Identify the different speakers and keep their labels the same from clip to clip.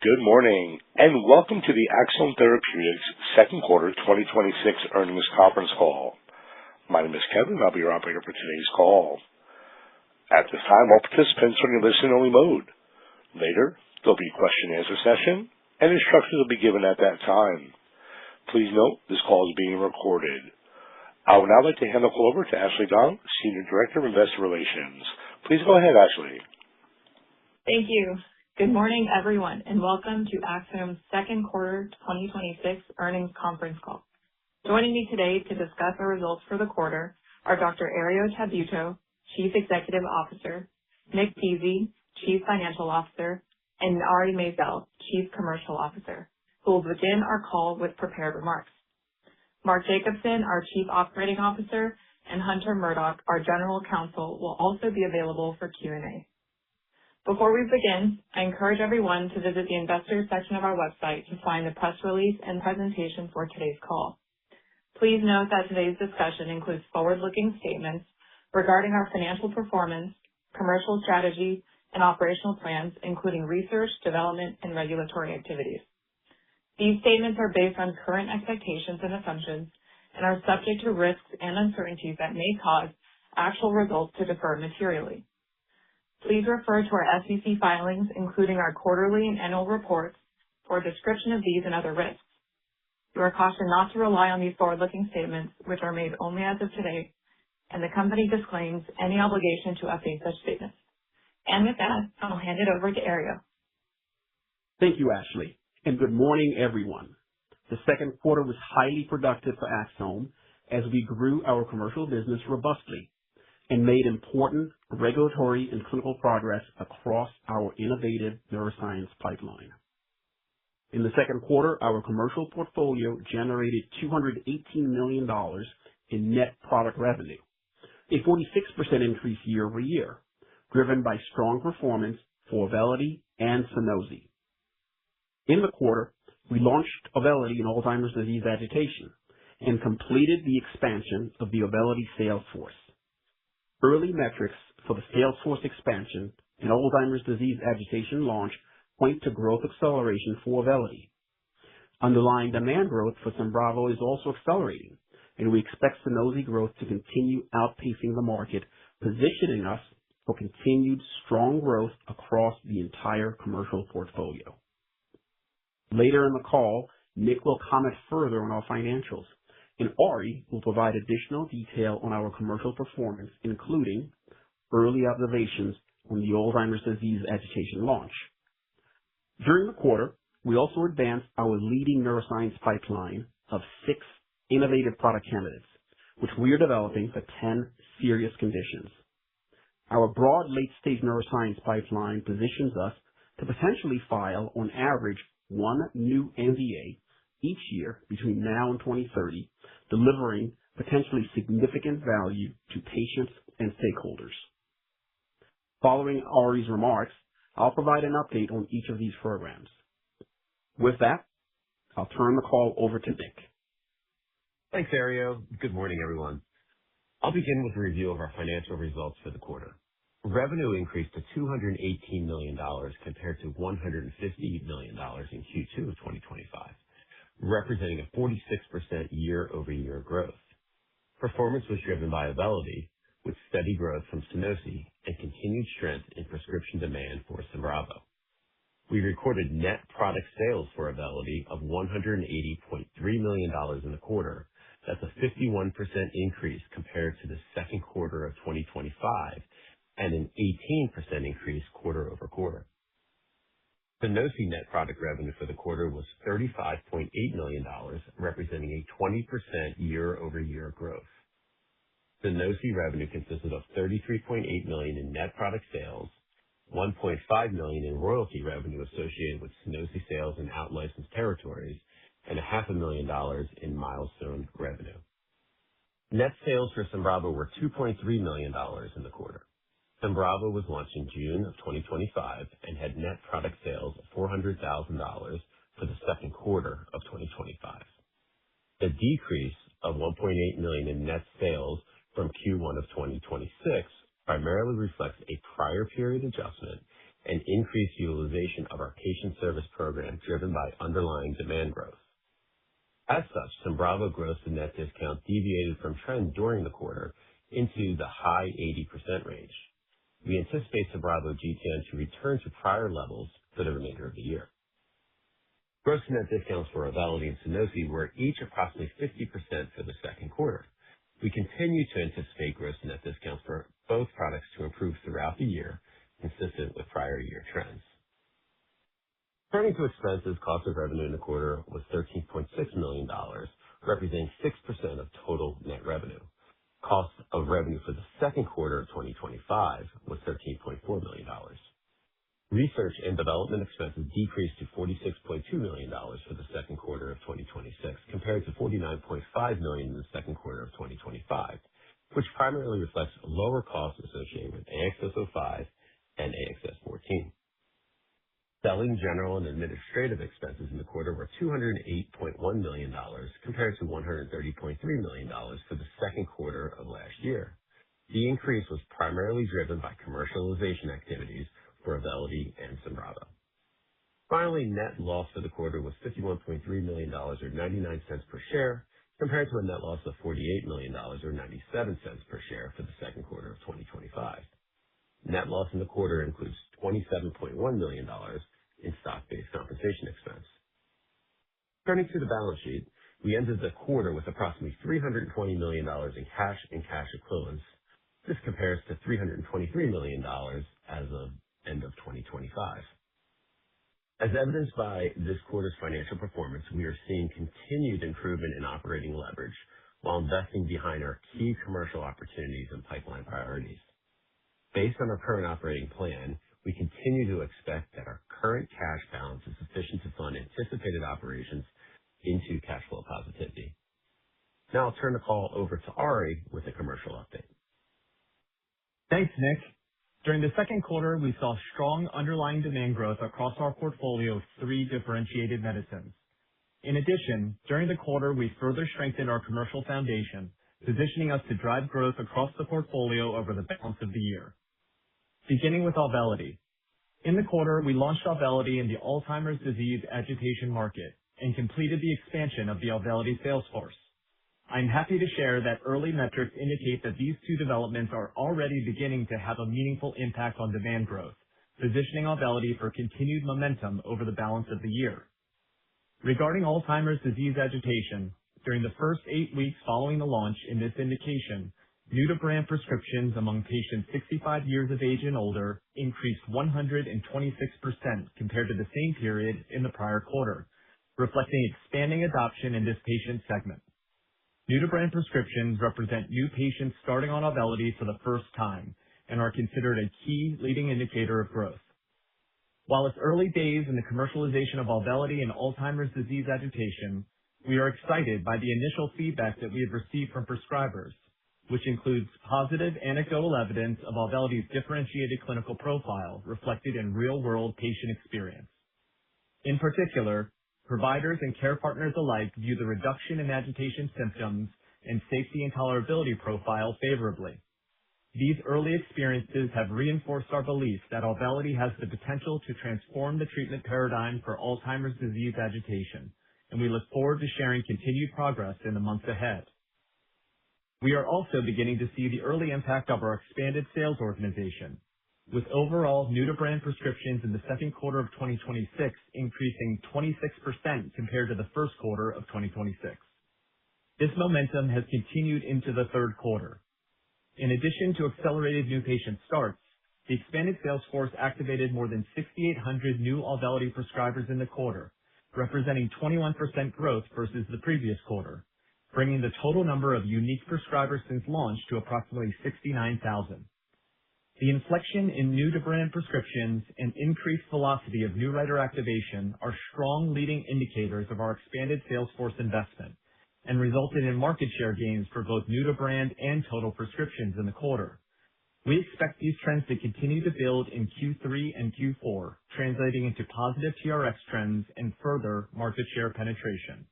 Speaker 1: Good morning, and welcome to the Axsome Therapeutics second quarter 2026 earnings conference call. My name is Kevin, and I'll be your operator for today's call. At this time, all participants are in listen-only mode. Later, there'll be a question-and-answer session, and instructions will be given at that time. Please note, this call is being recorded. I would now like to hand the call over to Ashley Dong, Senior Director of Investor Relations. Please go ahead, Ashley.
Speaker 2: Thank you. Good morning, everyone, and welcome to Axsome's second quarter 2026 earnings conference call. Joining me today to discuss our results for the quarter are Dr. Herriot Tabuteau, Chief Executive Officer, Nick Pizzie, Chief Financial Officer, and Ari Mazel, Chief Commercial Officer, who will begin our call with prepared remarks. Mark Jacobson, our Chief Operating Officer, and Hunter Murdock, our General Counsel, will also be available for Q&A. Before we begin, I encourage everyone to visit the investors section of our website to find the press release and presentation for today's call. Please note that today's discussion includes forward-looking statements regarding our financial performance, commercial strategy, and operational plans, including research, development, and regulatory activities. These statements are based on current expectations and assumptions and are subject to risks and uncertainties that may cause actual results to differ materially. Please refer to our SEC filings, including our quarterly and annual reports, for a description of these and other risks. You are cautioned not to rely on these forward-looking statements, which are made only as of today, and the company disclaims any obligation to update such statements. And with that, I'll hand it over to Herriot.
Speaker 3: Thank you, Ashley, and good morning, everyone. The second quarter was highly productive for Axsome as we grew our commercial business robustly and made important regulatory and clinical progress across our innovative neuroscience pipeline. In the second quarter, our commercial portfolio generated $218 million in net product revenue, a 46% increase year-over-year, driven by strong performance for Auvelity and Sunosi. In the quarter, we launched Auvelity in Alzheimer's disease agitation and completed the expansion of the Auvelity sales force. Early metrics for the sales force expansion and Alzheimer's disease agitation launch point to growth acceleration for Auvelity. Underlying demand growth for Symbravo is also accelerating, and we expect Sunosi growth to continue outpacing the market, positioning us for continued strong growth across the entire commercial portfolio. Later in the call, Nick will comment further on our financials, and Ari will provide additional detail on our commercial performance, including early observations on the Alzheimer's disease agitation launch. During the quarter, we also advanced our leading neuroscience pipeline of 6 innovative product candidates, which we are developing for 10 serious conditions. Our broad late-stage neuroscience pipeline positions us to potentially file on average 1 new NDA each year between now and 2030, delivering potentially significant value to patients and stakeholders. Following Ari's remarks, I'll provide an update on each of these programs. With that, I'll turn the call over to Nick.
Speaker 4: Thanks, Herriot. Good morning, everyone. I'll begin with a review of our financial results for the quarter. Revenue increased to $218 million compared to $150 million in Q2 of 2025. Representing a 46% year-over-year growth. Performance was driven by Auvelity, with steady growth from Sunosi and continued strength in prescription demand for Symbravo. We recorded net product sales for Auvelity of $180.3 million in the quarter. That's a 51% increase compared to the second quarter of 2025 and an 18% increase quarter-over-quarter. Sunosi net product revenue for the quarter was $35.8 million, representing a 20% year-over-year growth. Sunosi revenue consisted of $33.8 million in net product sales, $1.5 million in royalty revenue associated with Sunosi sales in out-licensed territories, and $500,000 in milestone revenue. Net sales for Symbravo were $2.3 million in the quarter. Symbravo was launched in June of 2025 and had net product sales of $400,000 for the second quarter of 2025. The decrease of $1.8 million in net sales from Q1 of 2026 primarily reflects a prior period adjustment and increased utilization of our patient service program driven by underlying demand growth. As such, Symbravo gross to net discount deviated from trend during the quarter into the high 80% range. We anticipate Symbravo GTN to return to prior levels for the remainder of the year. Gross to net discounts for Auvelity and Sunosi were each approximately 50% for the second quarter. We continue to anticipate gross to net discounts for both products to improve throughout the year, consistent with prior year trends. Turning to expenses, cost of revenue in the quarter was $13.6 million, representing 6% of total net revenue. Cost of revenue for the second quarter of 2025 was $13.4 million. Research and development expenses decreased to $46.2 million for the second quarter of 2026, compared to $49.5 million in the second quarter of 2025, which primarily reflects lower costs associated with AXS-05 and AXS-14. Selling, general, and administrative expenses in the quarter were $208.1 million, compared to $130.3 million for the second quarter of last year. The increase was primarily driven by commercialization activities for Auvelity and Symbravo. Finally, net loss for the quarter was $51.3 million, or 99 cents per share, compared to a net loss of $48 million, or 97 cents per share for the second quarter of 2025. Net loss in the quarter includes $27.1 million in stock-based compensation expense. Turning to the balance sheet, we ended the quarter with approximately $320 million in cash and cash equivalents. This compares to $323 million as of end of 2025. As evidenced by this quarter's financial performance, we are seeing continued improvement in operating leverage while investing behind our key commercial opportunities and pipeline priorities. Based on our current operating plan, we continue to expect that our current cash balance is sufficient to fund anticipated operations into cash flow positivity. Now I'll turn the call over to Ari with a commercial update.
Speaker 5: Thanks, Nick. During the second quarter, we saw strong underlying demand growth across our portfolio of 3 differentiated medicines. In addition, during the quarter, we further strengthened our commercial foundation, positioning us to drive growth across the portfolio over the balance of the year. Beginning with Auvelity. In the quarter, we launched Auvelity in the Alzheimer's disease agitation market and completed the expansion of the Auvelity sales force. I'm happy to share that early metrics indicate that these 2 developments are already beginning to have a meaningful impact on demand growth, positioning Auvelity for continued momentum over the balance of the year. Regarding Alzheimer's disease agitation, during the first 8 weeks following the launch in this indication, new-to-brand prescriptions among patients 65 years of age and older increased 126% compared to the same period in the prior quarter, reflecting expanding adoption in this patient segment. New-to-brand prescriptions represent new patients starting on Auvelity for the first time and are considered a key leading indicator of growth. While it's early days in the commercialization of Auvelity and Alzheimer's disease agitation, we are excited by the initial feedback that we have received from prescribers, which includes positive anecdotal evidence of Auvelity's differentiated clinical profile reflected in real-world patient experience. In particular, providers and care partners alike view the reduction in agitation symptoms and safety and tolerability profile favorably. These early experiences have reinforced our belief that Auvelity has the potential to transform the treatment paradigm for Alzheimer's disease agitation, and we look forward to sharing continued progress in the months ahead. We are also beginning to see the early impact of our expanded sales organization, with overall new-to-brand prescriptions in the second quarter of 2026 increasing 26% compared to the first quarter of 2026. This momentum has continued into the third quarter. In addition to accelerated new patient starts, the expanded sales force activated more than 6,800 new Auvelity prescribers in the quarter, representing 21% growth versus the previous quarter, bringing the total number of unique prescribers since launch to approximately 69,000. The inflection in new-to-brand prescriptions and increased velocity of new writer activation are strong leading indicators of our expanded sales force investment and resulted in market share gains for both new-to-brand and total prescriptions in the quarter. We expect these trends to continue to build in Q3 and Q4, translating into positive TRX trends and further market share penetration.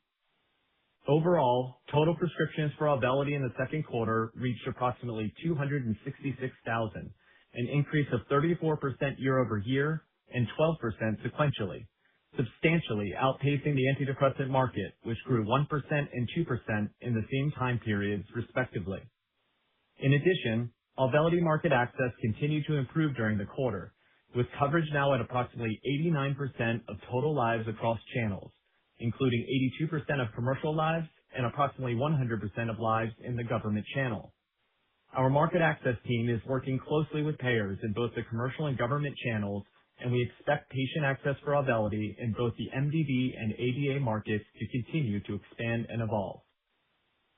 Speaker 5: Overall, total prescriptions for Auvelity in the second quarter reached approximately 266,000, an increase of 34% year-over-year and 12% sequentially, substantially outpacing the antidepressant market, which grew 1% and 2% in the same time periods, respectively. In addition, Auvelity market access continued to improve during the quarter, with coverage now at approximately 89% of total lives across channels, including 82% of commercial lives and approximately 100% of lives in the government channel. Our market access team is working closely with payers in both the commercial and government channels, and we expect patient access for Auvelity in both the MDD and ADA markets to continue to expand and evolve.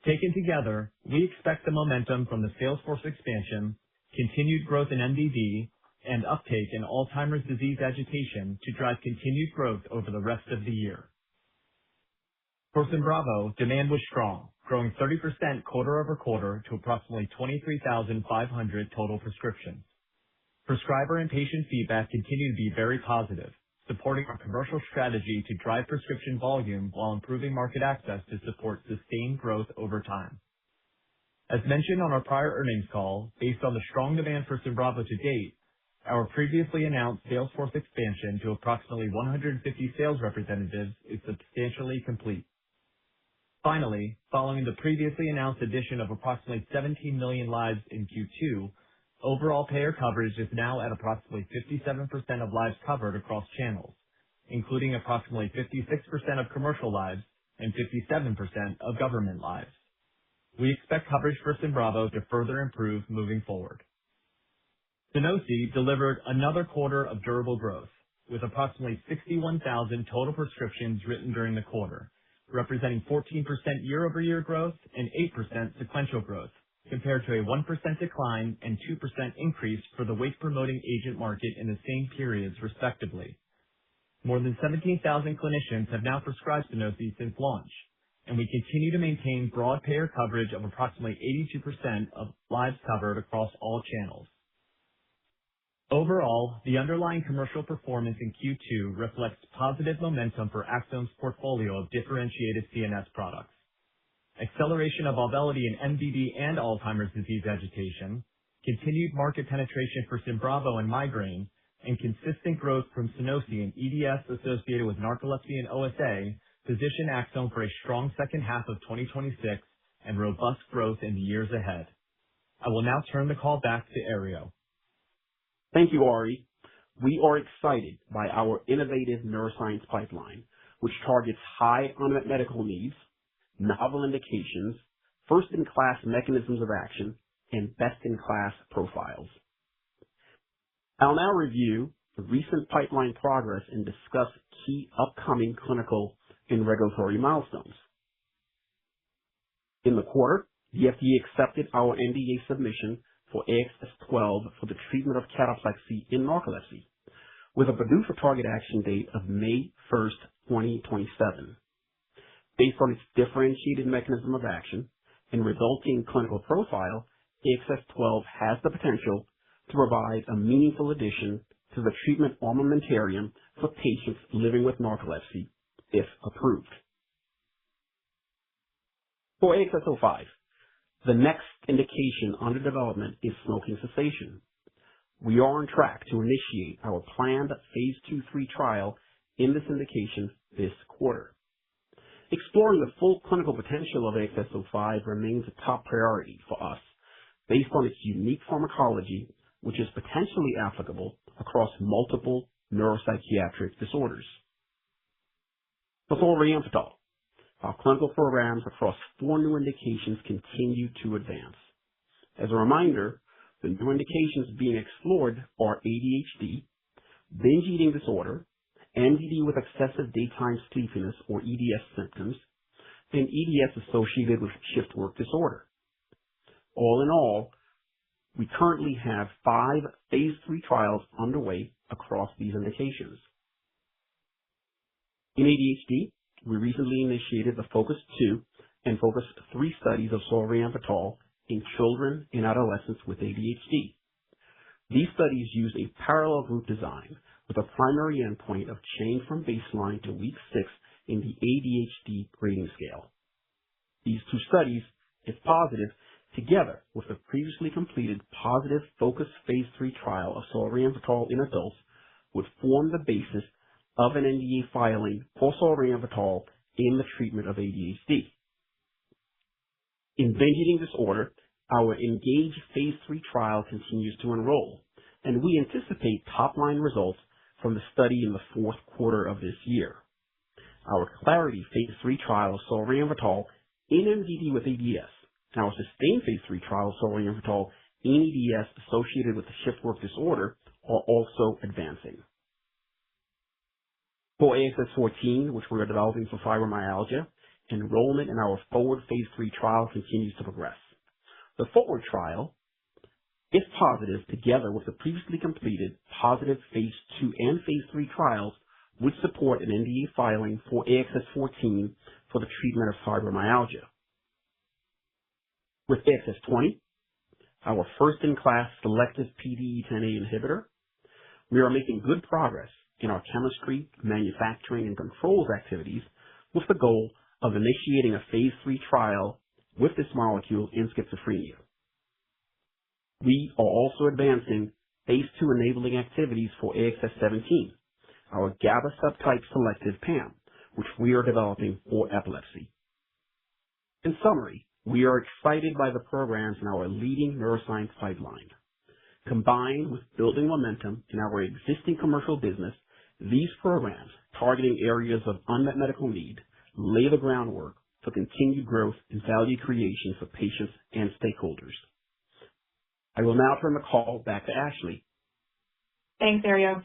Speaker 5: Taken together, we expect the momentum from the sales force expansion, continued growth in MDD, and uptake in Alzheimer's disease agitation to drive continued growth over the rest of the year. For Symbravo, demand was strong, growing 30% quarter-over-quarter to approximately 23,500 total prescriptions. Prescriber and patient feedback continue to be very positive, supporting our commercial strategy to drive prescription volume while improving market access to support sustained growth over time. As mentioned on our prior earnings call, based on the strong demand for Symbravo to date, our previously announced sales force expansion to approximately 150 sales representatives is substantially complete. Finally, following the previously announced addition of approximately 17 million lives in Q2, overall payer coverage is now at approximately 57% of lives covered across channels, including approximately 56% of commercial lives and 57% of government lives. We expect coverage for Symbravo to further improve moving forward. Sunosi delivered another quarter of durable growth, with approximately 61,000 total prescriptions written during the quarter, representing 14% year-over-year growth and 8% sequential growth, compared to a 1% decline and 2% increase for the wake-promoting agent market in the same periods, respectively. More than 17,000 clinicians have now prescribed Sunosi since launch, and we continue to maintain broad payer coverage of approximately 82% of lives covered across all channels. Overall, the underlying commercial performance in Q2 reflects positive momentum for Axsome's portfolio of differentiated CNS products. Acceleration of Auvelity in MDD and Alzheimer's disease agitation, continued market penetration for Symbravo and migraine, and consistent growth from Sunosi in EDS associated with narcolepsy and OSA position Axsome for a strong second half of 2026 and robust growth in the years ahead. I will now turn the call back to Ario.
Speaker 3: Thank you, Ari. We are excited by our innovative neuroscience pipeline, which targets high unmet medical needs, novel indications, first-in-class mechanisms of action, and best-in-class profiles. I'll now review the recent pipeline progress and discuss key upcoming clinical and regulatory milestones. In the quarter, the FDA accepted our NDA submission for AXS-12 for the treatment of cataplexy in narcolepsy, with a PDUFA target action date of May 1st, 2027. Based on its differentiated mechanism of action and resulting clinical profile, AXS-12 has the potential to provide a meaningful addition to the treatment armamentarium for patients living with narcolepsy, if approved. For AXS-05, the next indication under development is smoking cessation. We are on track to initiate our planned phase 2/3 trial in this indication this quarter. Exploring the full clinical potential of AXS-05 remains a top priority for us, based on its unique pharmacology, which is potentially applicable across multiple neuropsychiatric disorders. For solriamfetol, our clinical programs across 4 new indications continue to advance. As a reminder, the new indications being explored are ADHD, binge eating disorder, MDD with excessive daytime sleepiness or EDS symptoms, and EDS associated with shift work disorder. All in all, we currently have 5 phase 3 trials underway across these indications. In ADHD, we recently initiated the Focus 2 and Focus 3 studies of solriamfetol in children and adolescents with ADHD. These studies use a parallel group design with a primary endpoint of change from baseline to week 6 in the ADHD rating scale. These 2 studies, if positive, together with the previously completed positive focused phase 3 trial of solriamfetol in adults, would form the basis of an NDA filing for solriamfetol in the treatment of ADHD. In binge eating disorder, our ENGAGE phase 3 trial continues to enroll, and we anticipate top-line results from the study in the fourth quarter of this year. Our CLARITY phase 3 trial of solriamfetol in MDD with ADS, and our SUSTAIN phase 3 trial of solriamfetol in EDS associated with the shift work disorder are also advancing. For AXS-14, which we are developing for fibromyalgia, enrollment in our FORWARD phase 3 trial continues to progress. The FORWARD trial, if positive, together with the previously completed positive phase 2 and phase 3 trials, would support an NDA filing for AXS-14 for the treatment of fibromyalgia. With AXS-20, our first-in-class selective PDE10A inhibitor, we are making good progress in our chemistry, manufacturing, and controls activities with the goal of initiating a phase 3 trial with this molecule in schizophrenia. We are also advancing phase 2 enabling activities for AXS-17, our GABA subtype selective PAM, which we are developing for epilepsy. In summary, we are excited by the programs in our leading neuroscience pipeline. Combined with building momentum in our existing commercial business, these programs, targeting areas of unmet medical need, lay the groundwork for continued growth and value creation for patients and stakeholders. I will now turn the call back to Ashley.
Speaker 2: Thanks, Ario.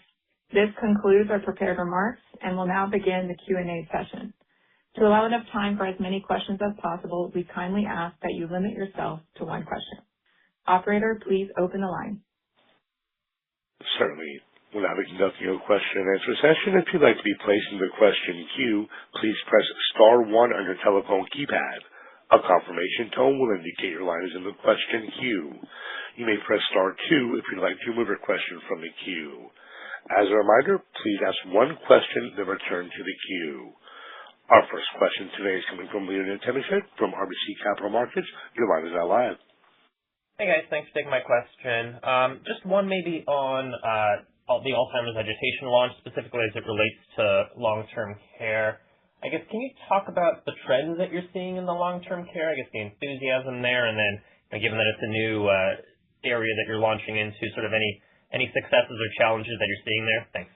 Speaker 2: This concludes our prepared remarks, and we'll now begin the Q&A session. To allow enough time for as many questions as possible, we kindly ask that you limit yourself to one question. Operator, please open the line.
Speaker 1: Certainly. We'll now be conducting a question and answer session. If you'd like to be placed in the question queue, please press star 1 on your telephone keypad. A confirmation tone will indicate your line is in the question queue. You may press star 2 if you'd like to remove your question from the queue. As a reminder, please ask one question, then return to the queue. Our first question today is coming from Leonid Timashev from RBC Capital Markets. Your line is now live.
Speaker 6: Hey guys, thanks for taking my question. Just one maybe on the Alzheimer's agitation launch, specifically as it relates to long-term care. I guess, can you talk about the trends that you're seeing in the long-term care? I guess the enthusiasm there, and then given that it's a new area that you're launching into, sort of any successes or challenges that you're seeing there? Thanks.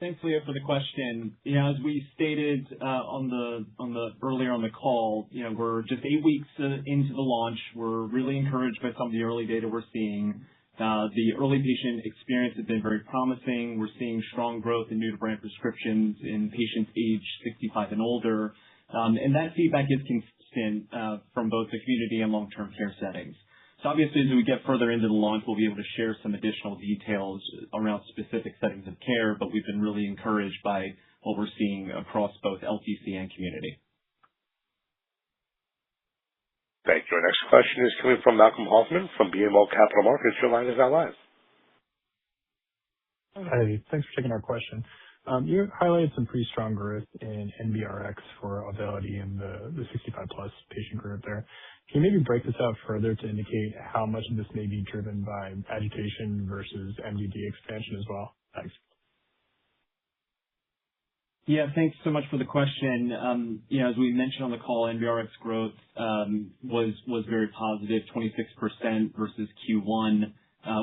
Speaker 5: Thanks, Leo, for the question. As we stated earlier on the call, we're just 8 weeks into the launch. We're really encouraged by some of the early data we're seeing. The early patient experience has been very promising. We're seeing strong growth in new-to-brand prescriptions in patients aged 65 and older. And that feedback is consistent from both the community and long-term care settings. So obviously, as we get further into the launch, we'll be able to share some additional details around specific settings of care, but we've been really encouraged by what we're seeing across both LTC and community.
Speaker 1: Thank you. Our next question is coming from Malcolm Hoffman from BMO Capital Markets. Your line is now live.
Speaker 7: Hi, thanks for taking our question. You highlighted some pretty strong growth in NBRX for Auvelity and the 65-plus patient group there. Can you maybe break this out further to indicate how much of this may be driven by agitation versus MDD expansion as well? Thanks.
Speaker 5: Yeah, thanks so much for the question. As we mentioned on the call, NBRX growth was very positive, 26% versus Q1.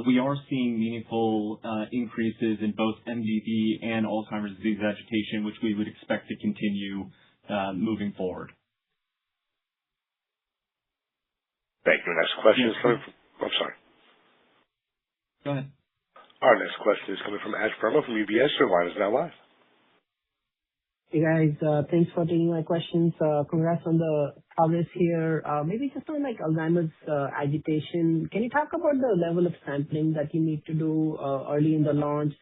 Speaker 5: We are seeing meaningful increases in both MDD and Alzheimer's disease agitation, which we would expect to continue moving forward.
Speaker 1: Thank you. Next question is coming from... I'm sorry.
Speaker 5: Go ahead.
Speaker 1: Our next question is coming from Ash Verma from UBS. Your line is now live.
Speaker 8: Hey guys, thanks for taking my questions. Congrats on the progress here. Maybe just on Alzheimer's agitation, can you talk about the level of sampling that you need to do early in the launch?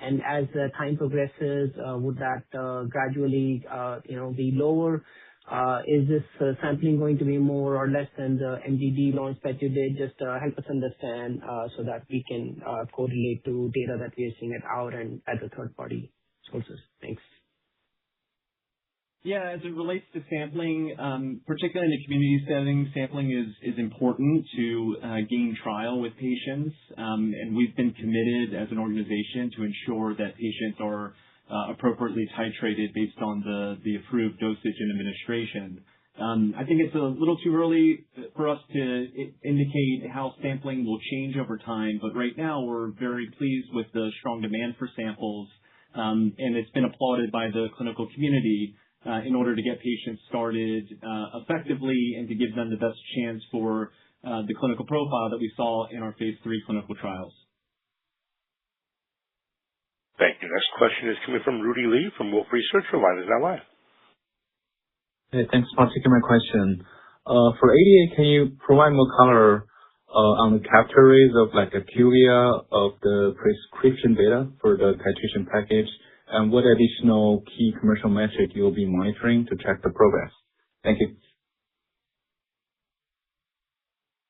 Speaker 8: And as time progresses, would that gradually be lower? Is this sampling going to be more or less than the MDD launch that you did? Just help us understand so that we can correlate to data that we are seeing at our and at the third-party sources. Thanks.
Speaker 9: Yeah, as it relates to sampling, particularly in the community setting, sampling is important to gain trial with patients. And we've been committed as an organization to ensure that patients are appropriately titrated based on the approved dosage and administration. I think it's a little too early for us to indicate how sampling will change over time, but right now we're very pleased with the strong demand for samples, and it's been applauded by the clinical community in order to get patients started effectively and to give them the best chance for the clinical profile that we saw in our phase 3 clinical trials.
Speaker 1: Thank you. Next question is coming from Rudy Lee from Wolfe Research. Your line is now live.
Speaker 10: Hey, thanks for taking my question. For ADA, can you provide more color on the capture rates of like IQVIA of the prescription data for the titration package, and what additional key commercial metric you'll be monitoring to track the progress? Thank you.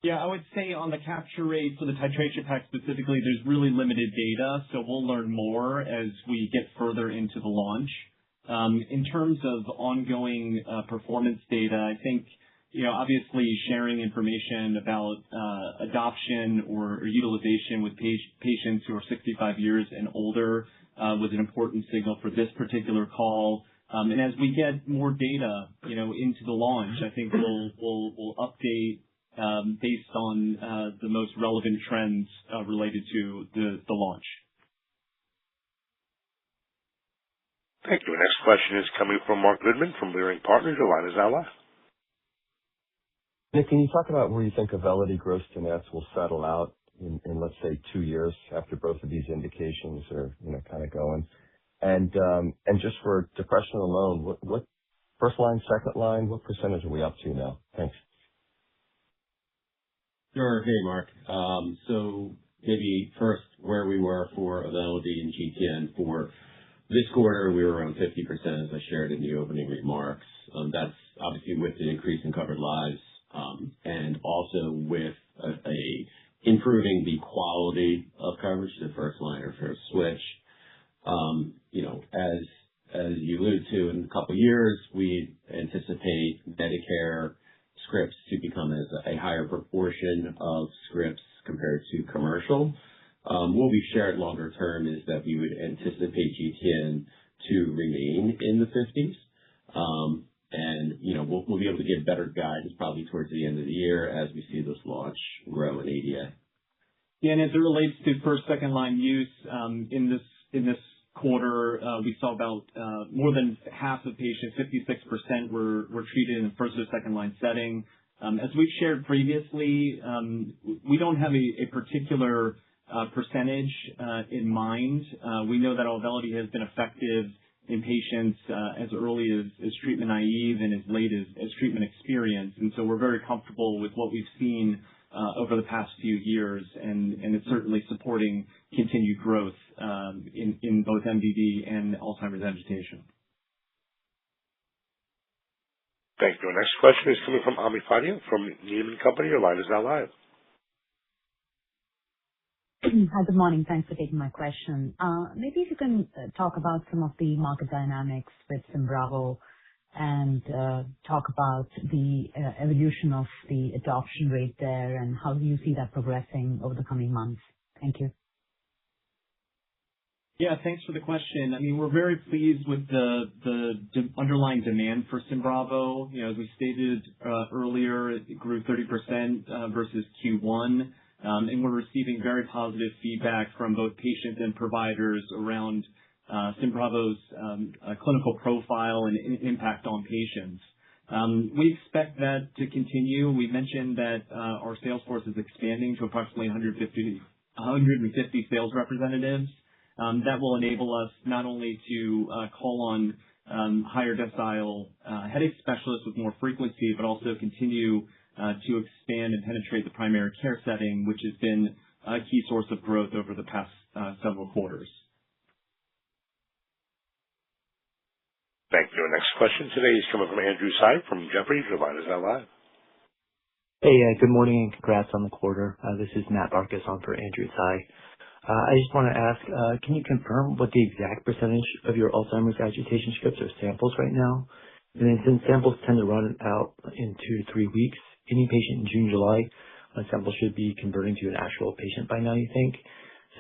Speaker 9: Yeah, I would say on the capture rate for the titration pack specifically, there's really limited data, so we'll learn more as we get further into the launch. In terms of ongoing performance data, I think, obviously sharing information about adoption or utilization with patients who are 65 years and older was an important signal for this particular call. And as we get more data, into the launch, I think we'll update based on the most relevant trends related to the launch.
Speaker 1: Thank you. Our next question is coming from Mark Goodman from Leerink Partners. Your line is now live.
Speaker 11: Nick, can you talk about where you think Auvelity gross to nets will settle out in let's say 2 years after both of these indications are kind of going? And just for depression alone, what first line, second line, what percentage are we up to now? Thanks.
Speaker 12: Sure. Hey, Mark. So maybe first where we were for Auvelity and GTN for this quarter, we were around 50%, as I shared in the opening remarks. That's obviously with the increase in covered lives, and also with improving the quality of coverage, the first line or first switch. As you alluded to, in a couple of years, we anticipate Medicare scripts to become a higher proportion of scripts compared to commercial. What we've shared longer term is that we would anticipate GTN to remain in the 50s. We'll be able to give better guidance probably towards the end of the year as we see this launch grow in ADA.
Speaker 9: Yeah, and as it relates to first, second line use, in this quarter, we saw about more than half of patients, 56% were treated in the first or second line setting. As we've shared previously, we don't have a particular percentage in mind. We know that Auvelity has been effective in patients as early as treatment naive and as late as treatment experienced. And so we're very comfortable with what we've seen over the past few years, and it's certainly supporting continued growth in both MDD and Alzheimer's agitation.
Speaker 1: Thank you. Our next question is coming from Ami Fadia from Needham & Company. Your line is now live.
Speaker 13: Hi, good morning. Thanks for taking my question. Maybe if you can talk about some of the market dynamics with Symbravo and talk about the evolution of the adoption rate there and how do you see that progressing over the coming months? Thank you.
Speaker 9: Yeah, thanks for the question. I mean, we're very pleased with the underlying demand for Symbravo. As we stated earlier, it grew 30% versus Q1. And we're receiving very positive feedback from both patients and providers around Symbravo's clinical profile and impact on patients. We expect that to continue. We mentioned that our sales force is expanding to approximately 150 sales representatives. That will enable us not only to call on higher decile headache specialists with more frequency, but also continue to expand and penetrate the primary care setting, which has been a key source of growth over the past several quarters.
Speaker 1: Thank you. Our next question today is coming from Andrew Tsai from Jefferies. Your line is now live.
Speaker 14: Hey, good morning and congrats on the quarter. This is Matt Barkas on for Andrew Tsai. I just want to ask, can you confirm what the exact percentage of your Alzheimer's agitation scripts are samples right now? And then since samples tend to run out in 2 to 3 weeks, any patient in June, July, a sample should be converting to an actual patient by now, you think?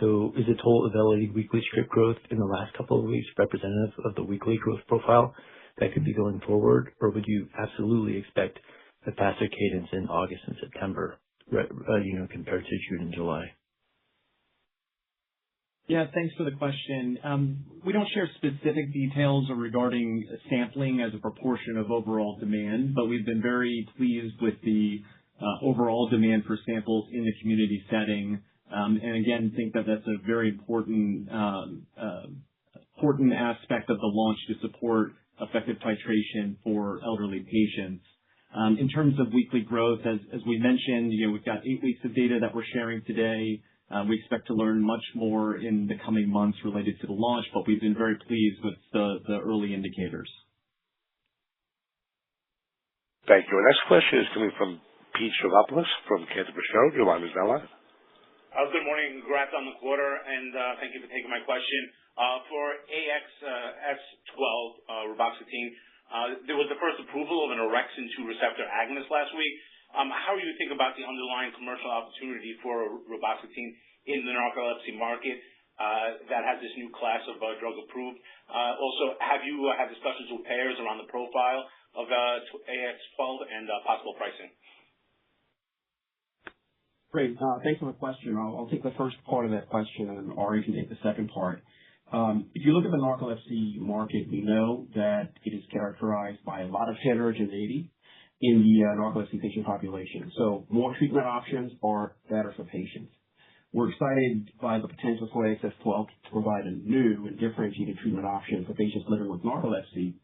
Speaker 14: So is the total Auvelity weekly script growth in the last couple of weeks representative of the weekly growth profile that could be going forward? Or would you absolutely expect a faster cadence in August and September, compared to June and July?
Speaker 9: Yeah, thanks for the question. We don't share specific details regarding sampling as a proportion of overall demand, but we've been very pleased with the overall demand for samples in the community setting. And again, think that that's a very important aspect of the launch to support effective titration for elderly patients. In terms of weekly growth, as we mentioned, we've got 8 weeks of data that we're sharing today. We expect to learn much more in the coming months related to the launch, but we've been very pleased with the early indicators.
Speaker 1: Thank you. Our next question is coming from Pete Stavropoulos from Cantor Fitzgerald. Your line is now live.
Speaker 15: Good morning. Congrats on the quarter, and thank you for taking my question. For AXS-12 reboxetine, there was the first approval of an orexin-2 receptor agonist last week. How do you think about the underlying commercial opportunity for reboxetine in the narcolepsy market that has this new class of drug approved? Also, have you had discussions with payers around the profile of AX-12 and possible pricing?
Speaker 3: Great. Thanks for the question. I'll take the first part of that question, and Ari can take the second part. If you look at the narcolepsy market, we know that it is characterized by a lot of heterogeneity in the narcolepsy patient population. So more treatment options are better for patients. We're excited by the potential for AXS-12 to provide a new and differentiated treatment option for patients living with narcolepsy.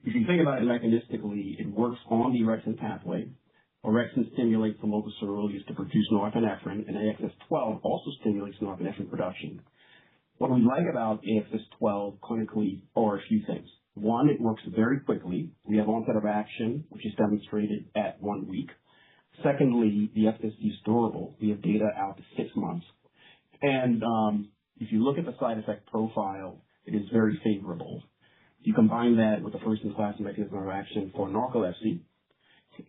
Speaker 3: If you think about it mechanistically, it works on the orexin pathway. Orexin stimulates the locus coeruleus to produce norepinephrine, and AXS-12 also stimulates norepinephrine production. What we like about AXS-12 clinically are a few things. One, it works very quickly. We have onset of action, which is demonstrated at 1 week. Secondly, the efficacy is durable. We have data out to 6 months. And if you look at the side effect profile, it is very favorable. You combine that with the first-in-class mechanism of action for narcolepsy,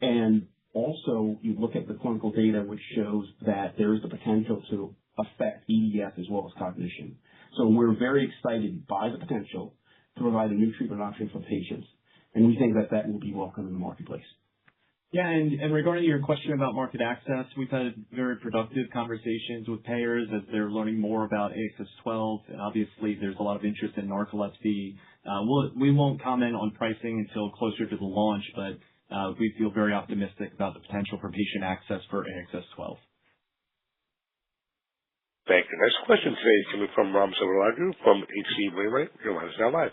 Speaker 3: and also you look at the clinical data, which shows that there is the potential to affect EDS as well as cognition. So we're very excited by the potential to provide a new treatment option for patients, and we think that that will be welcome in the marketplace.
Speaker 9: Yeah, and regarding your question about market access, we've had very productive conversations with payers as they're learning more about AXS-12. And obviously, there's a lot of interest in narcolepsy. We won't comment on pricing until closer to the launch, but we feel very optimistic about the potential for patient access for AXS-12.
Speaker 1: Thank you. Next question today is coming from Ram Selvaraju from H.C. Wainwright. Your line is now live.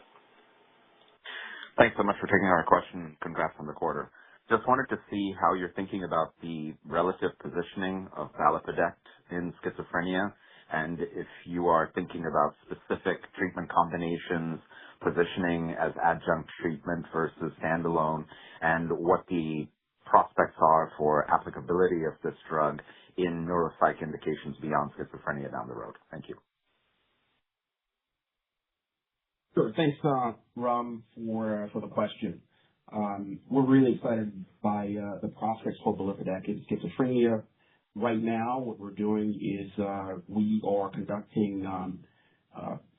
Speaker 16: Thanks so much for taking our question. Congrats on the quarter. Just wanted to see how you're thinking about the relative positioning of valiprodect in schizophrenia, and if you are thinking about specific treatment combinations, positioning as adjunct treatment versus standalone, and what the prospects are for applicability of this drug in neuropsych indications beyond schizophrenia down the road. Thank you.
Speaker 3: Sure. Thanks, Ram, for the question. We're really excited by the prospects for valiprodect in schizophrenia. Right now, what we're doing is we are conducting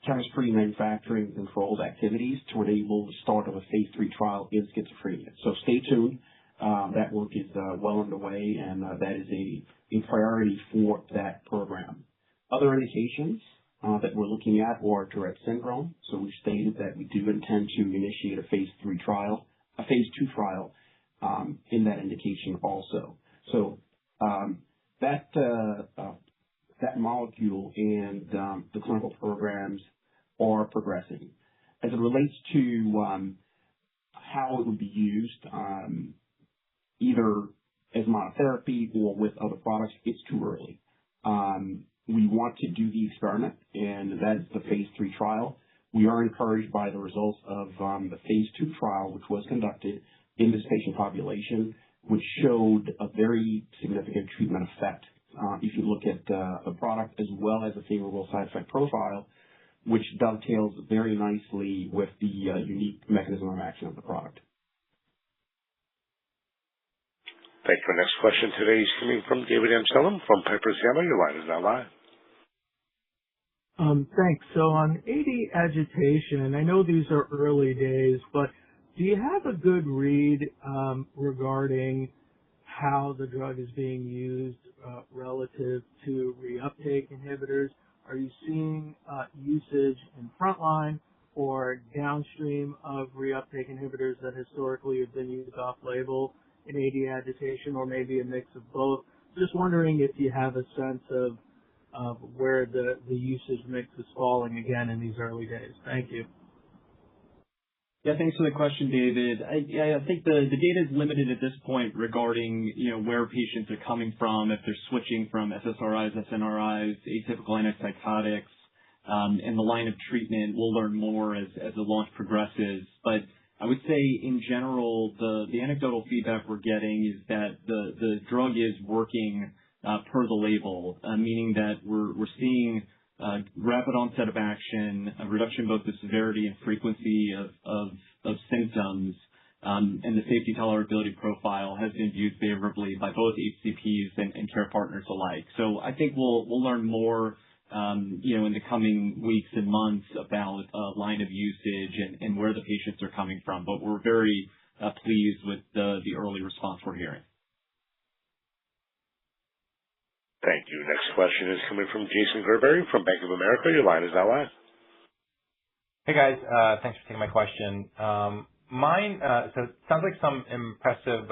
Speaker 3: chemistry, manufacturing, controlled activities to enable the start of a phase 3 trial in schizophrenia. So stay tuned. That work is well underway, and that is a priority for that program. Other indications that we're looking at are Tourette syndrome. So we've stated that we do intend to initiate a phase 3 trial, a phase 2 trial in that indication also. So that molecule and the clinical programs are progressing. As it relates to how it would be used, either as monotherapy or with other products, it's too early. We want to do the experiment, and that is the phase 3 trial. We are encouraged by the results of the phase 2 trial, which was conducted in this patient population, which showed a very significant treatment effect. If you look at the product as well as a favorable side effect profile, which dovetails very nicely with the unique mechanism of action of the product.
Speaker 1: Thank you. Our next question today is coming from David Amsellem from Piper Sandler. Your line is now live.
Speaker 17: Thanks. So on AD agitation, I know these are early days, but do you have a good read regarding how the drug is being used relative to reuptake inhibitors? Are you seeing usage in frontline or downstream of reuptake inhibitors that historically have been used off-label in AD agitation, or maybe a mix of both? Just wondering if you have a sense of where the usage mix is falling again in these early days. Thank you.
Speaker 9: Yeah, thanks for the question, David. I think the data is limited at this point regarding where patients are coming from, if they're switching from SSRIs, SNRIs, atypical antipsychotics, and the line of treatment. We'll learn more as the launch progresses. But I would say in general, the anecdotal feedback we're getting is that the drug is working per the label, meaning that we're seeing rapid onset of action, a reduction in both the severity and frequency of symptoms, and the safety tolerability profile has been viewed favorably by both HCPs and care partners alike. So I think we'll learn more in the coming weeks and months about line of usage and where the patients are coming from. But we're very pleased with the early response we're hearing.
Speaker 1: Thank you. Next question is coming from Jason Gerberry from Bank of America. Your line is now live.
Speaker 18: Hey, guys. Thanks for taking my question. So it sounds like some impressive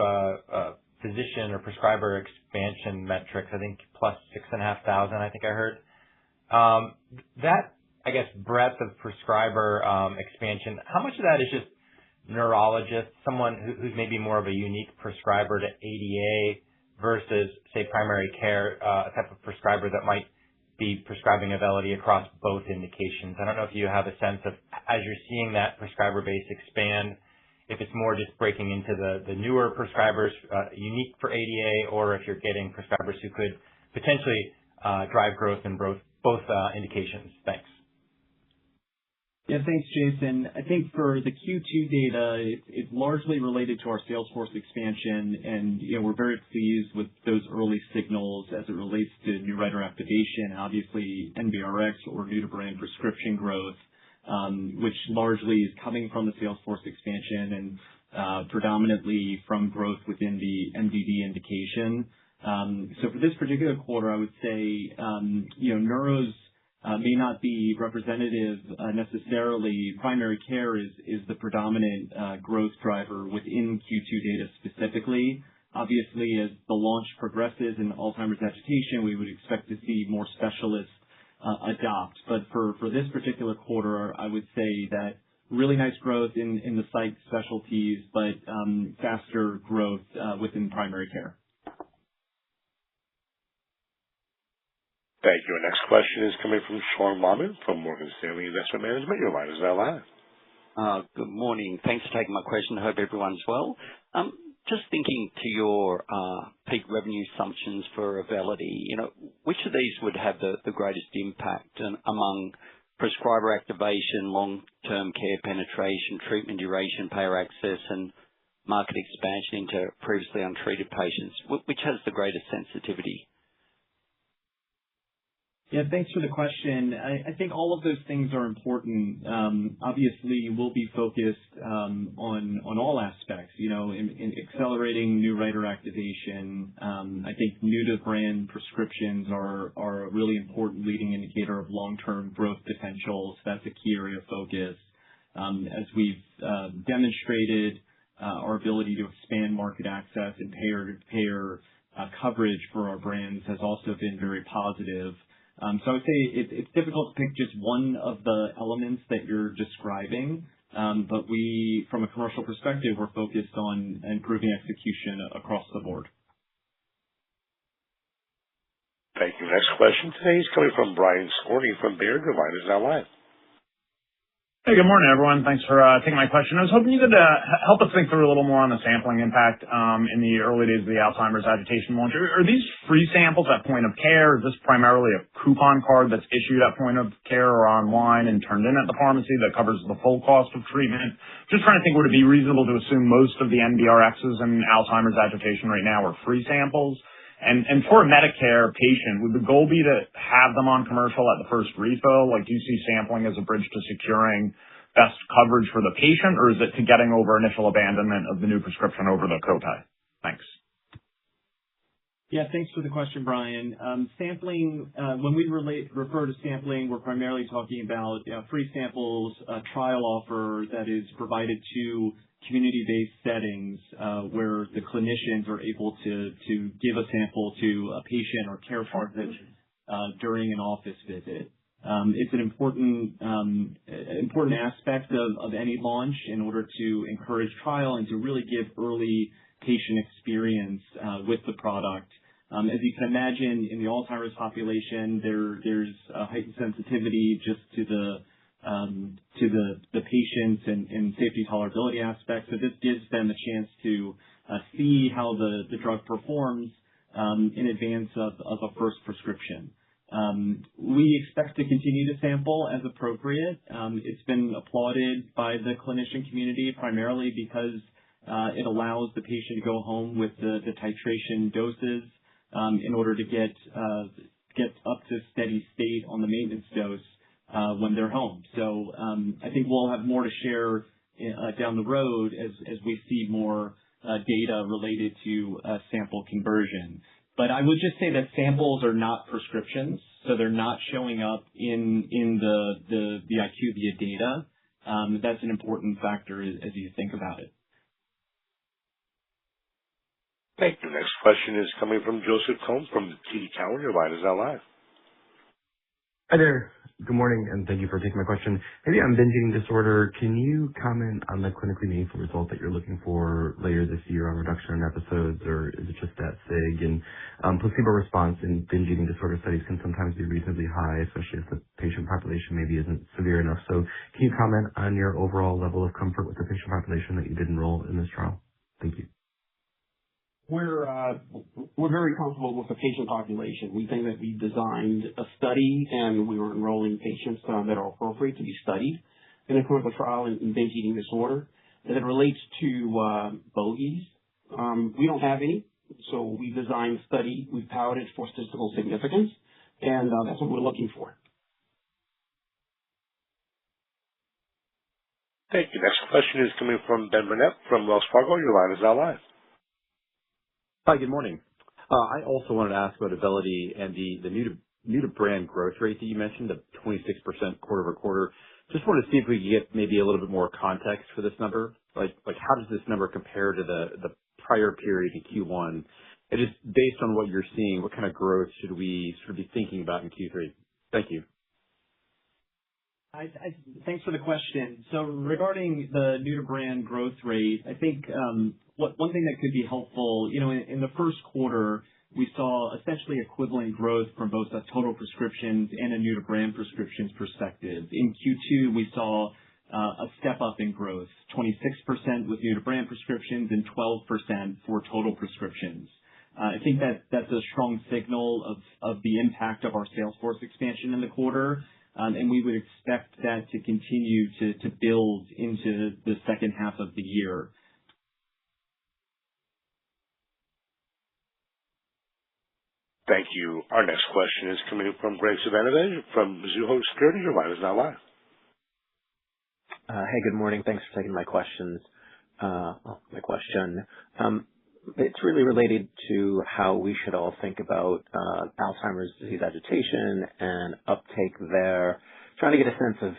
Speaker 18: physician or prescriber expansion metrics, I think plus 6,500, I think I heard. That, I guess, breadth of prescriber expansion, how much of that is just neurologists, someone who's maybe more of a unique prescriber to ADA versus, say, primary care, a type of prescriber that might be prescribing Auvelity across both indications? I don't know if you have a sense of, as you're seeing that prescriber base expand, if it's more just breaking into the newer prescribers unique for ADA, or if you're getting prescribers who could potentially drive growth in both indications. Thanks.
Speaker 9: Yeah, thanks, Jason. I think for the Q2 data, it's largely related to our sales force expansion, and we're very pleased with those early signals as it relates to new writer activation, obviously NBRX or new to brand prescription growth, which largely is coming from the sales force expansion and predominantly from growth within the MDD indication. So for this particular quarter, I would say neuros may not be representative necessarily. Primary care is the predominant growth driver within Q2 data specifically. Obviously, as the launch progresses in Alzheimer's agitation, we would expect to see more specialists adopt. But for this particular quarter, I would say that really nice growth in the psych specialties, but faster growth within primary care.
Speaker 1: Thank you. Our next question is coming from Sean Laaman from Morgan Stanley Investment Management. Your line is now live.
Speaker 19: Good morning. Thanks for taking my question. I hope everyone's well. Just thinking to your peak revenue assumptions for Auvelity, which of these would have the greatest impact among prescriber activation, long-term care penetration, treatment duration, payer access, and market expansion into previously untreated patients? Which has the greatest sensitivity?
Speaker 9: Yeah, thanks for the question. I think all of those things are important. Obviously, we'll be focused on all aspects, in accelerating new writer activation. I think new to brand prescriptions are a really important leading indicator of long-term growth potential. So that's a key area of focus. As we've demonstrated, our ability to expand market access and payer coverage for our brands has also been very positive. So I would say it's difficult to pick just one of the elements that you're describing, but we, from a commercial perspective, we're focused on improving execution across the board.
Speaker 1: Thank you. Next question today is coming from Brian Skorney from Baird. Your line is now live.
Speaker 20: Hey, good morning, everyone. Thanks for taking my question. I was hoping you could help us think through a little more on the sampling impact in the early days of the Alzheimer's agitation launch. Are these free samples at point of care? Is this primarily a coupon card that's issued at point of care or online and turned in at the pharmacy that covers the full cost of treatment? Just trying to think, would it be reasonable to assume most of the NBRXs in Alzheimer's agitation right now are free samples? And for a Medicare patient, would the goal be to have them on commercial at the first refill? Like, do you see sampling as a bridge to securing best coverage for the patient, or is it to getting over initial abandonment of the new prescription over the copay? Thanks.
Speaker 9: Yeah, thanks for the question, Brian. Sampling, when we refer to sampling, we're primarily talking about free samples, a trial offer that is provided to community-based settings where the clinicians are able to give a sample to a patient or care partner during an office visit. It's an important aspect of any launch in order to encourage trial and to really give early patient experience with the product. As you can imagine, in the Alzheimer's population, there's a heightened sensitivity just to the patients and safety tolerability aspects. So this gives them a chance to see how the drug performs in advance of a first prescription. We expect to continue to sample as appropriate. It's been applauded by the clinician community primarily because it allows the patient to go home with the titration doses in order to get up to steady state on the maintenance dose when they're home. So I think we'll have more to share down the road as we see more data related to sample conversion. But I would just say that samples are not prescriptions, so they're not showing up in the IQVIA data. That's an important factor as you think about it.
Speaker 1: Thank you. Next question is coming from Joseph Combs from TD Cowen. Your line is now live.
Speaker 21: Hi there. Good morning, and thank you for taking my question. Maybe on binge eating disorder, can you comment on the clinically meaningful result that you're looking for later this year on reduction in episodes, or is it just that sig? And placebo response in binge eating disorder studies can sometimes be reasonably high, especially if the patient population maybe isn't severe enough. So can you comment on your overall level of comfort with the patient population that you did enroll in this trial? Thank you.
Speaker 3: We're very comfortable with the patient population. We think that we designed a study and we were enrolling patients that are appropriate to be studied in a clinical trial in binge eating disorder. As it relates to bogeys, we don't have any. So we designed a study, we powered it for statistical significance, and that's what we're looking for.
Speaker 1: Thank you. Next question is coming from Ben Burnett from Wells Fargo. Your line is now live.
Speaker 22: Hi, good morning. I also wanted to ask about Auvelity and the new to brand growth rate that you mentioned, the 26% quarter-over-quarter. Just wanted to see if we could get maybe a little bit more context for this number. Like how does this number compare to the prior period in Q1? And just based on what you're seeing, what kind of growth should we sort of be thinking about in Q3? Thank you.
Speaker 9: Thanks for the question. So regarding the new to brand growth rate, I think one thing that could be helpful, in the first quarter, we saw essentially equivalent growth from both a total prescriptions and a new to brand prescriptions perspective. In Q2, we saw a step up in growth, 26% with new to brand prescriptions and 12% for total prescriptions. I think that's a strong signal of the impact of our sales force expansion in the quarter. And we would expect that to continue to build into the second half of the year.
Speaker 1: Thank you. Our next question is coming from Greg Suvannavejh from Mizuho Securities. Your line is now live.
Speaker 23: Hey, good morning. Thanks for taking my question. It's really related to how we should all think about Alzheimer's disease agitation and uptake there. Trying to get a sense of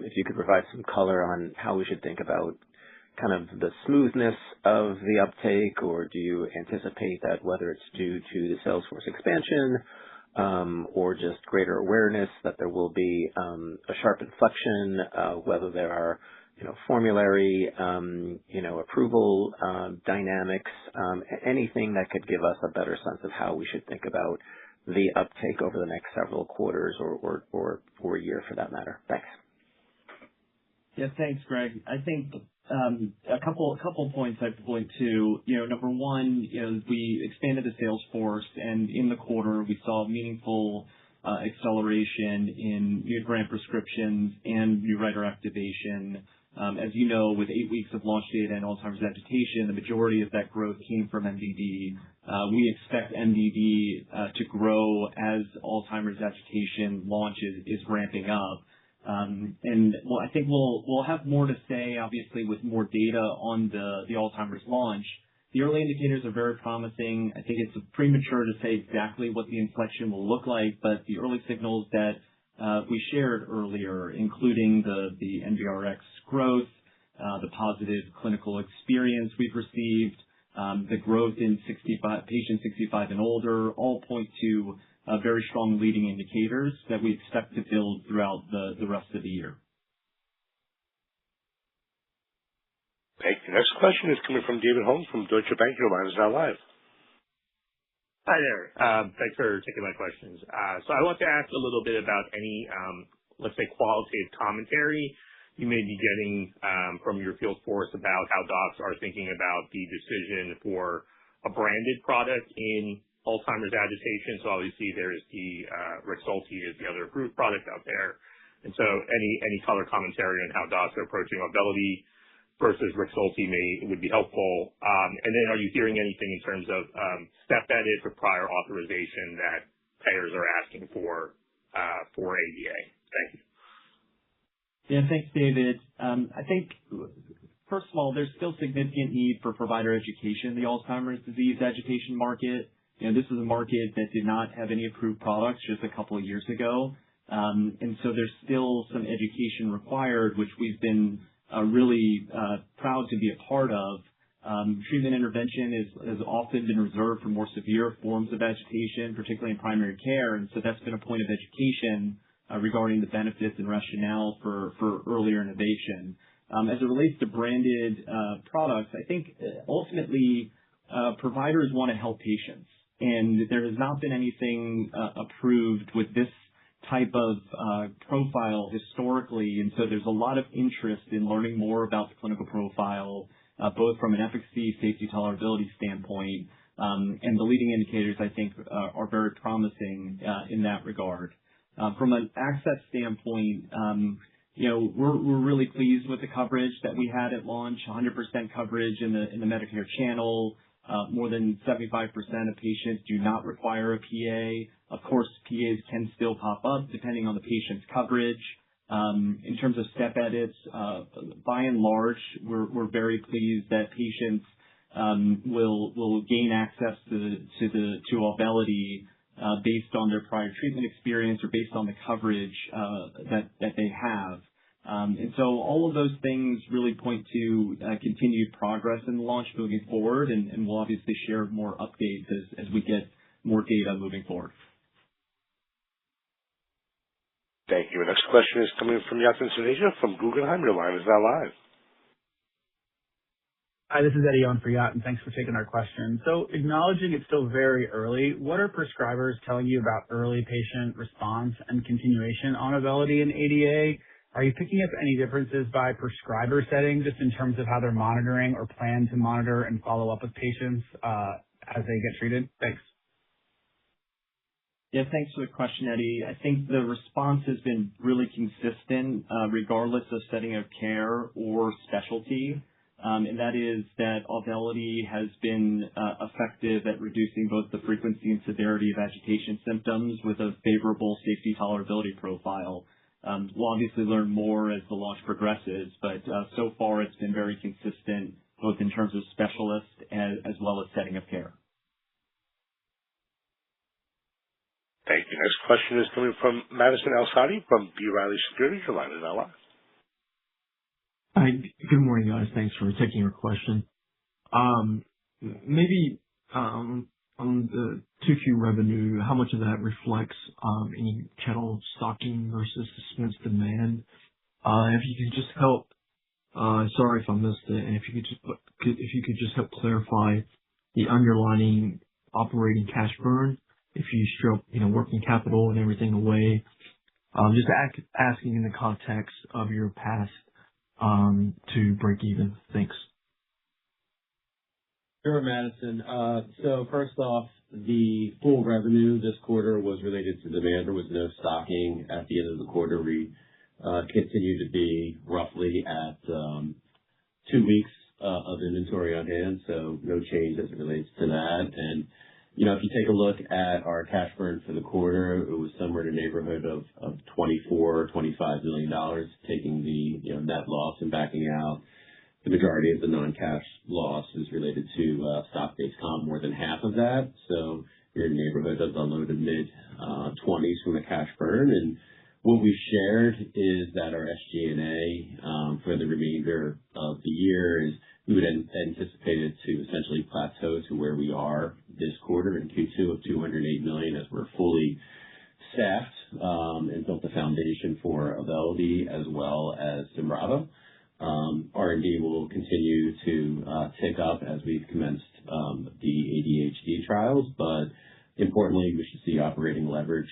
Speaker 23: if you could provide some color on how we should think about kind of the smoothness of the uptake, or do you anticipate that whether it's due to the sales force expansion or just greater awareness that there will be a sharp inflection, whether there are formulary, approval dynamics, anything that could give us a better sense of how we should think about the uptake over the next several quarters or a year for that matter. Thanks.
Speaker 9: Yeah, thanks, Greg. I think a couple points I'd point to. Number one, we expanded the sales force, and in the quarter, we saw meaningful acceleration in new brand prescriptions and new writer activation. As you know, with 8 weeks of launch data in Alzheimer's agitation, the majority of that growth came from MDD. We expect MDD to grow as Alzheimer's agitation launch is ramping up. I think we'll have more to say, obviously, with more data on the Alzheimer's launch. The early indicators are very promising. I think it's premature to say exactly what the inflection will look like, but the early signals that we shared earlier, including the NBRx growth, the positive clinical experience we've received, the growth in patients 65 and older, all point to very strong leading indicators that we expect to build throughout the rest of the year.
Speaker 1: Thank you. Next question is coming from David Holmes from Deutsche Bank. Your line is now live.
Speaker 2: Hi there. Thanks for taking my questions. So I want to ask a little bit about any, let's say, qualitative commentary you may be getting from your field force about how docs are thinking about the decision for a branded product in Alzheimer's agitation. So obviously there's the Rexulti is the other approved product out there. And so any color commentary on how docs are approaching Auvelity versus Rexulti would be helpful. And then are you hearing anything in terms of step edits or prior authorization that payers are asking for ADA? Thank you.
Speaker 9: Yeah, thanks, David. I think, first of all, there's still significant need for provider education in the Alzheimer's disease agitation market. This is a market that did not have any approved products just a couple of years ago. And so there's still some education required, which we've been really proud to be a part of. Treatment intervention has often been reserved for more severe forms of agitation, particularly in primary care, and so that's been a point of education regarding the benefits and rationale for earlier innovation. As it relates to branded products, I think ultimately providers want to help patients, and there has not been anything approved with this type of profile historically, and so there's a lot of interest in learning more about the clinical profile, both from an efficacy, safety, tolerability standpoint, and the leading indicators, I think, are very promising in that regard. From an access standpoint, we're really pleased with the coverage that we had at launch, 100% coverage in the Medicare channel. More than 75% of patients do not require a PA. Of course, PAs can still pop up depending on the patient's coverage. In terms of step edits, by and large, we're very pleased that patients will gain access to Auvelity based on their prior treatment experience or based on the coverage that they have. And so all of those things really point to continued progress in the launch moving forward, and we'll obviously share more updates as we get more data moving forward.
Speaker 1: Thank you. Next question is coming from Yatin Suneja from Guggenheim. Your line is now live.
Speaker 4: Hi, this is Eddie on for Yatin. Thanks for taking our question. So acknowledging it's still very early, what are prescribers telling you about early patient response and continuation on Auvelity and ADA? Are you picking up any differences by prescriber setting just in terms of how they're monitoring or plan to monitor and follow up with patients as they get treated? Thanks.
Speaker 9: Yeah, thanks for the question, Eddie. I think the response has been really consistent regardless of setting of care or specialty. And that is that Auvelity has been effective at reducing both the frequency and severity of agitation symptoms with a favorable safety tolerability profile. We'll obviously learn more as the launch progresses, but so far it's been very consistent both in terms of specialist as well as setting of care.
Speaker 1: Thank you. Next question is coming from Madison El-Saadi from B. Riley Securities. Your line is now live.
Speaker 6: Hi. Good morning, guys. Thanks for taking our question. Maybe on the 2Q revenue, how much of that reflects any channel stocking versus suspense demand? If you could just help, sorry if I missed it, and if you could just help clarify the underlying operating cash burn, if you strip, working capital and everything away. Just asking in the context of your past to break even? Thanks.
Speaker 12: Sure, Madison. First off, the full revenue this quarter was related to demand. There was no stocking at the end of the quarter. We continue to be roughly at 2 weeks of inventory on hand, so no change as it relates to that. If you take a look at our cash burn for the quarter, it was somewhere in the neighborhood of $24-25 million, taking the net loss and backing out the majority of the non-cash loss is related to stock-based comp, more than half of that. You're in the neighborhood of the low to mid-20s from a cash burn. What we've shared is that our SG&A for the remainder of the year is we would anticipate it to essentially plateau to where we are this quarter in Q2 of $208 million as we're fully staffed and built the foundation for Auvelity as well as Symbravo. R&D will continue to tick up as we've commenced the ADHD trials, but importantly, we should see operating leverage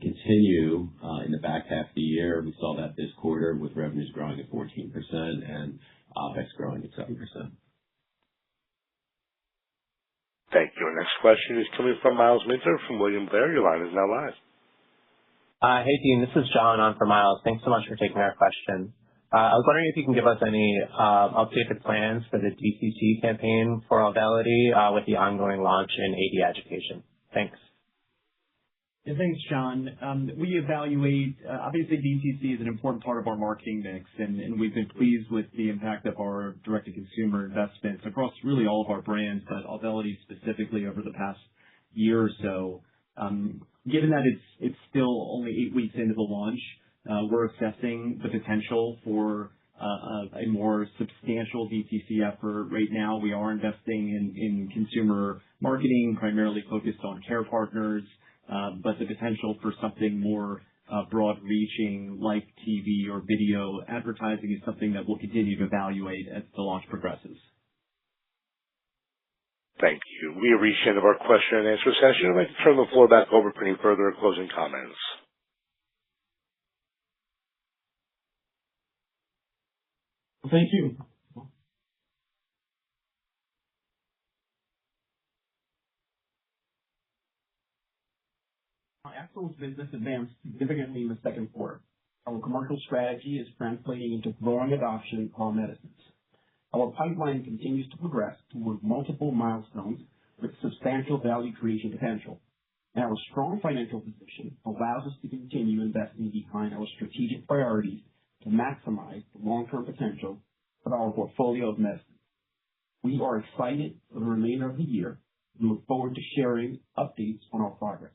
Speaker 12: continue in the back half of the year. We saw that this quarter with revenues growing at 14% and OpEx growing at 7%.
Speaker 1: Thank you. Our next question is coming from Miles Minter from William Blair. Your line is now live.
Speaker 5: Hey, team. This is John on for Miles. Thanks so much for taking our question. I was wondering if you can give us any updated plans for the DTC campaign for Auvelity with the ongoing launch in AD agitation. Thanks.
Speaker 9: Yeah, thanks, John. We evaluate, obviously DTC is an important part of our marketing mix, and we've been pleased with the impact of our direct-to-consumer investments across really all of our brands, but Auvelity specifically over the past year or so. Given that it's still only 8 weeks into the launch, we're assessing the potential for a more substantial DTC effort. Right now, we are investing in consumer marketing, primarily focused on care partners, but the potential for something more broad-reaching like TV or video advertising is something that we'll continue to evaluate as the launch progresses.
Speaker 1: Thank you. We have reached the end of our question and answer session. I'd like to turn the floor back over for any further closing comments.
Speaker 3: Thank you. Axsome's business advanced significantly in the second quarter. Our commercial strategy is translating into growing adoption of our medicines. Our pipeline continues to progress toward multiple milestones with substantial value creation potential. And our strong financial position allows us to continue investing behind our strategic priorities to maximize the long-term potential of our portfolio of medicines. We are excited for the remainder of the year and look forward to sharing updates on our progress.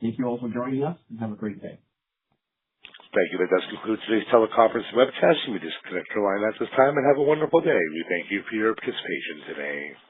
Speaker 3: Thank you all for joining us, and have a great day.
Speaker 1: Thank you. That does conclude today's teleconference webcast. You may disconnect your line at this time and have a wonderful day. We thank you for your participation today.